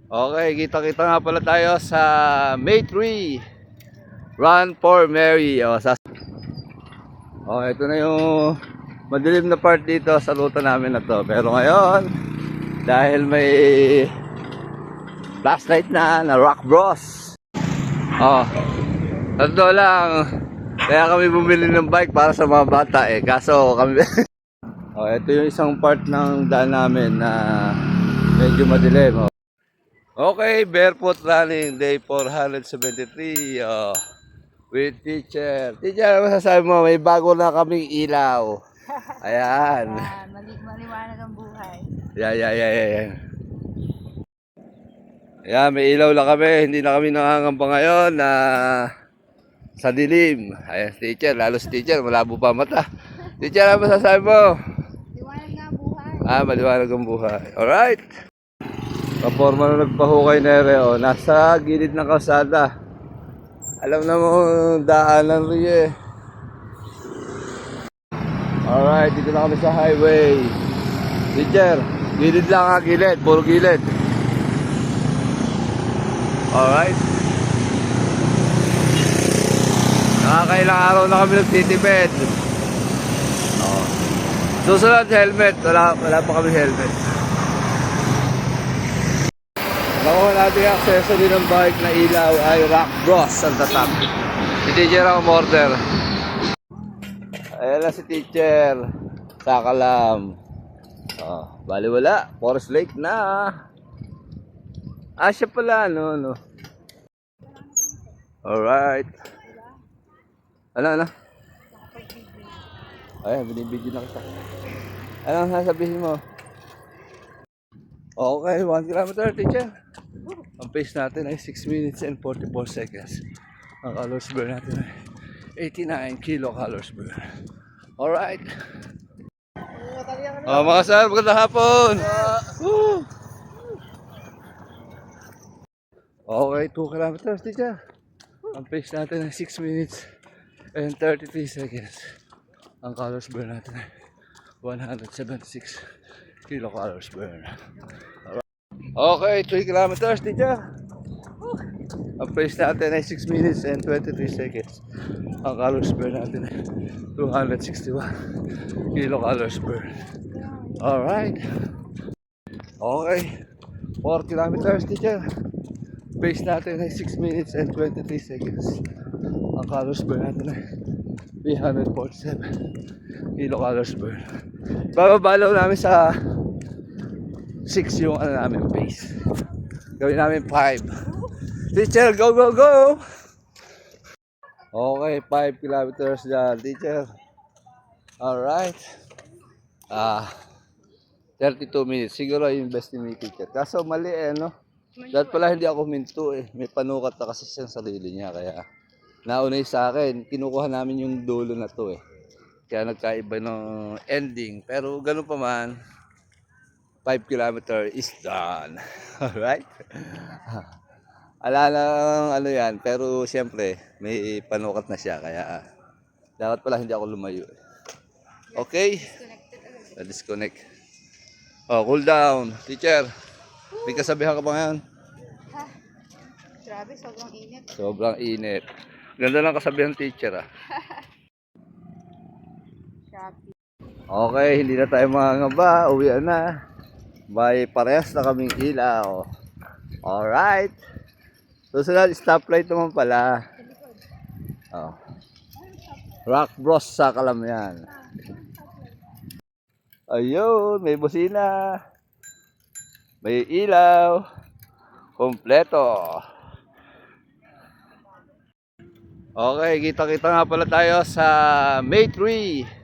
Okay, kita-kita nga pala tayo sa May 3 Run for Mary. Ito na yung madilim na part dito sa ruta namin na to. Pero ngayon, dahil may flashlight na Rock Bros. Totoo lang. Kaya kami bumili ng bike para sa mga bata Kaso kami ito yung isang part ng daan namin na medyo madilim. Okay, barefoot running day 473 with teacher. Teacher, ano masasabi mo? May bago na kaming ilaw. Ayan. Maliwanag ang buhay. Yeah. Ayan, may ilaw lang kami. Hindi na kami nangangamba ngayon na sa dilim. Ayan, teacher. Lalo si teacher, malabo pa mata. Teacher, ano masasabi mo? Maliwanag nga ang buhay. Maliwanag ang buhay. Alright. Kaporma na nagpahukay na nasa gilid ng kalsada. Alam na mo daanan rin Alright, dito na kami sa highway. Teacher, gilid lang gilid, puro gilid. Alright. Nakakailang araw na kami nagtitipid. Susunod helmet, wala pa kami helmet. Nakuha natin yung accessory ng bike na ilaw ay Rock Bros ang tatak. Si teacher ang umorder. Ayan na si teacher. Sakalam. Bali wala. Forest Lake na. Siya pala. No. Alright. Ano? Ayan, binibigyan na kita. Anong sasabihin mo? Okay, 1 kilometer, teacher. Ang pace natin ay 6 minutes and 44 seconds. Ang calories burn natin ay 89 kilocalories burn. Alright. Mga sir, magandang hapon. Okay, 2 kilometers, teacher. Ang pace natin ay 6 minutes and 33 seconds. Ang calories burn natin ay 176 kilocalories burn. Okay, 3 kilometers, teacher. Ang pace natin ay 6 minutes and 23 seconds. Ang calories burn natin ay 261 kilocalories burn. Alright. Okay, 4 kilometers, teacher. Pace natin ay 6 minutes and 23 seconds. Ang calories burn natin ay 347 kilocalories burn. Bababalaw namin sa 6 yung namin pace. Gawin namin 5. Teacher, go! Okay, 5 kilometers dyan, teacher. Alright. 32 minutes. Siguro yung best ni teacher. Kaso mali no? Dahil pala hindi ako minto May panukat na kasi siyang sarili niya. Kaya naunay sa akin. Kinukuha namin yung dulo na to Kaya nagkaiba ng ending. Pero ganun pa man. 5 kilometer is done. Alright? Ala lang yan. Pero siyempre, may panukat na siya. Kaya dapat pala hindi ako lumayo. Okay? Disconnect. Cool down. Teacher, may kasabihan ka ba ngayon? Grabe, sobrang init. Sobrang init. Ganda ng kasabihan, teacher Okay, hindi na tayo mangangamba. Uwi na. May parehas na kaming ilaw. Alright. Susunod, stoplight naman pala. Rock Bros sa Kalam yan. Ayun, may busina. May ilaw. Kompleto. Okay, kita-kita nga pala tayo sa May 3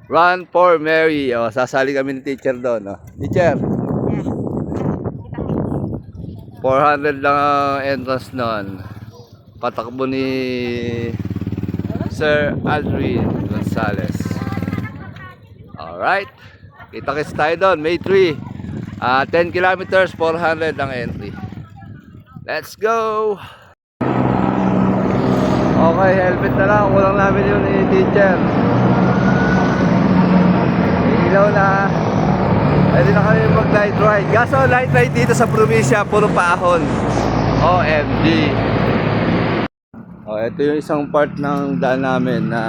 Run for Mary. Sasali kami ni teacher doon. Teacher, 400 lang ang entrance noon. Patakbo ni Sir Aldrin Gonzales. Alright. Kita-kits tayo doon. May 3. 10 kilometers, 400 ang entry. Let's go! Okay, helmet na lang. Kulang namin yun ni teacher. Ilaw na. Pwede na kami mag-light ride. Kaso light ride dito sa probinsya, puro paahon. OMG. Oh, ito yung isang part ng daan namin na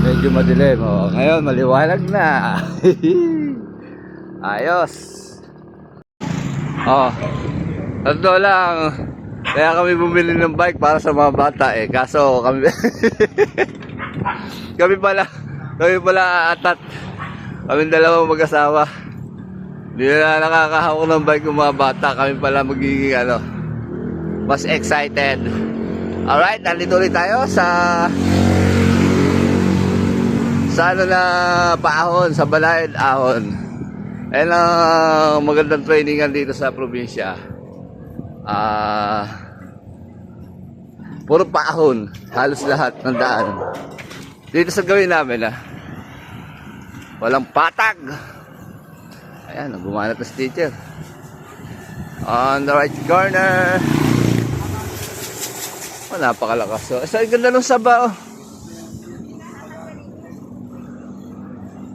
medyo madilim. Oh, ngayon maliwanag na. Ayos. Oh. Totoo lang. Kaya kami bumili ng bike para sa mga bata eh. Kaso kami kami pala atat. Kami dalawang mag-asawa. Hindi na nakakahawak ng bike ng mga bata. Kami pala magiging mas excited. Alright, nandito ulit tayo sa na paahon, sa Balayad Ahon. Ayan ang magandang trainingan dito sa probinsya. Puro paahon, halos lahat ng daan. Dito sa gawin namin walang patag. Ayan, gumanap na si teacher. On the right corner. Oh, napakalakas. So, ang ganda ng saba, oh.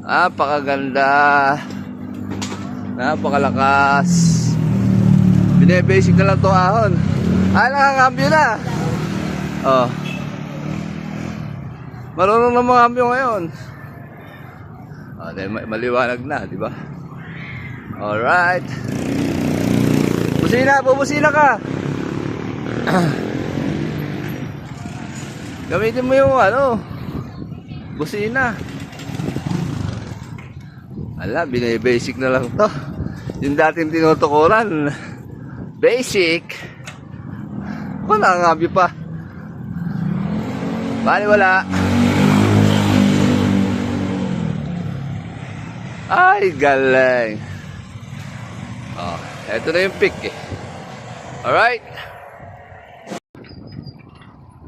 Napakaganda. Napakalakas. Bine-basic na lang itong ahon. Nakakambyo na. Oh. Marunong na mga ambyo ngayon. Oh, maliwanag na, di ba? Alright. Bubusina ka. Gamitin mo yung busina. Ala, bine-basic na lang to. Yung dating tinutukuran, basic. Ako nakangabyo pa. Bali wala. Ay, galing. Oh, eto na yung pick eh. Alright.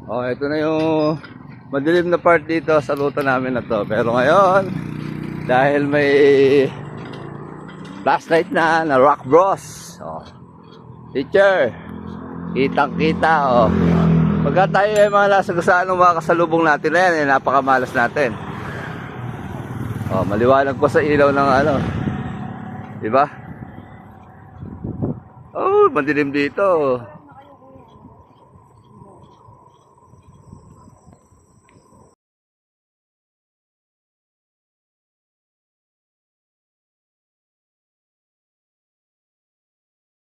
Oh, ito na yung madilim na part dito sa ruta namin na to. Pero ngayon, dahil may flashlight na Rock Bros. Oh, teacher, kitang-kita. Oh. Pagka tayo ay mga nasagasaan ng mga kasalubong natin na yan, napakamalas natin. Oh, maliwanag pa sa ilaw ng diba? Oh, madilim dito.